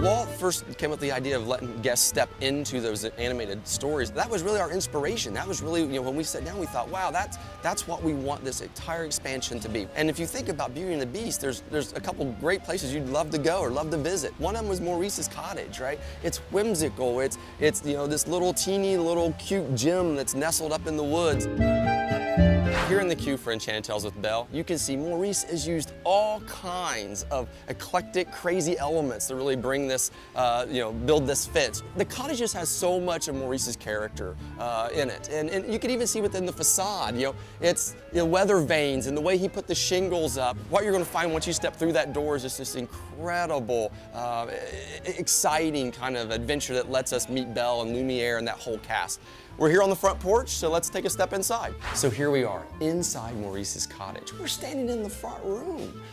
Walt first came up with the idea of letting guests step into those animated stories, that was really our inspiration. That was really, when we sat down, we thought, wow, that's what we want this entire expansion to be. And if you think about Beauty and the Beast, there's a couple great places you'd love to go or love to visit. One of them was Maurice's cottage, right? It's whimsical. It's this little teeny little cute gem that's nestled up in the woods. Here in the queue for Enchanted Tales with Belle, you can see Maurice has used all kinds of eclectic, crazy elements to really bring this, build this fit. The cottage just has so much of Maurice's character in it. And you can even see within the facade, it's weather vanes and the way he put the shingles up. What you're gonna find once you step through that door is just this incredible, exciting kind of adventure that lets us meet Belle and Lumiere and that whole cast. We're here on the front porch, so let's take a step inside. So here we are, inside Maurice's cottage. We're standing in the front room.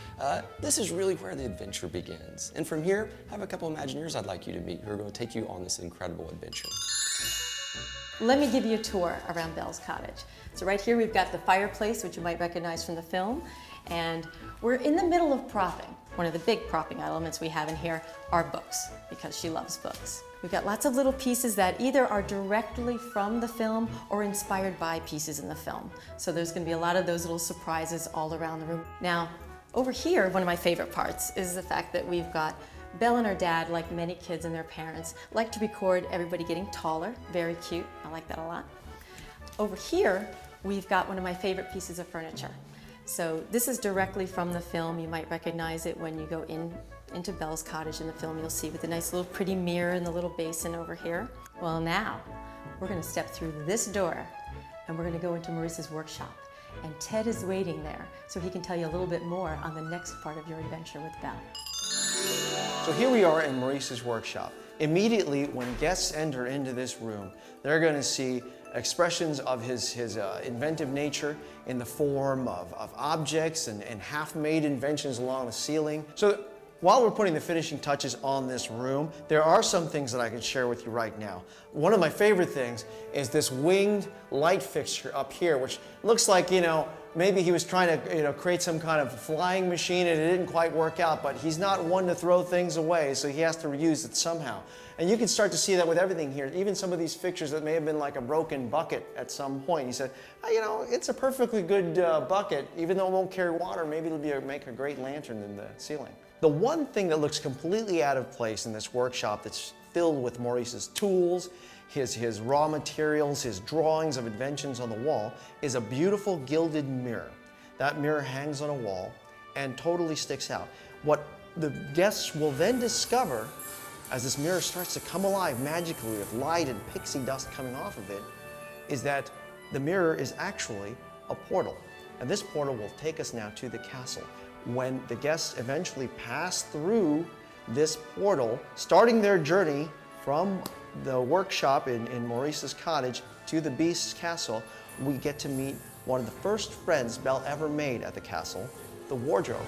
This is really where the adventure begins. And from here, I have a couple of Imagineers I'd like you to meet who are going to take you on this incredible adventure. Let me give you a tour around Belle's cottage. So right here we've got the fireplace, which you might recognize from the film, and we're in the middle of propping. One of the big propping elements we have in here are books, because she loves books. We've got lots of little pieces that either are directly from the film or inspired by pieces in the film. So there's going to be a lot of those little surprises all around the room. Now, over here, one of my favorite parts is the fact that we've got Belle and her dad, like many kids and their parents, like to record everybody getting taller. Very cute. I like that a lot. Over here, we've got one of my favorite pieces of furniture. So this is directly from the film. You might recognize it when you go into Belle's cottage in the film. You'll see with the nice little pretty mirror and the little basin over here. Well, now we're going to step through this door and we're going to go into Maurice's workshop. And Ted is waiting there so he can tell you a little bit more on the next part of your adventure with Belle. So here we are in Maurice's workshop. Immediately when guests enter into this room, they're going to see expressions of his inventive nature in the form of objects and half-made inventions along the ceiling. So while we're putting the finishing touches on this room, there are some things that I can share with you right now. One of my favorite things is this winged light fixture up here, which looks like, maybe he was trying to, create some kind of flying machine and it didn't quite work out, but he's not one to throw things away, so he has to reuse it somehow. And you can start to see that with everything here, even some of these fixtures that may have been like a broken bucket at some point. He said, it's a perfectly good bucket, even though it won't carry water, maybe it'll make a great lantern in the ceiling. The one thing that looks completely out of place in this workshop that's filled with Maurice's tools, his raw materials, his drawings of inventions on the wall, is a beautiful gilded mirror. That mirror hangs on a wall and totally sticks out. What the guests will then discover as this mirror starts to come alive magically with light and pixie dust coming off of it is that the mirror is actually a portal. And this portal will take us now to the castle. When the guests eventually pass through this portal, starting their journey from the workshop in Maurice's cottage to the Beast's castle, we get to meet one of the first friends Belle ever made at the castle, the wardrobe.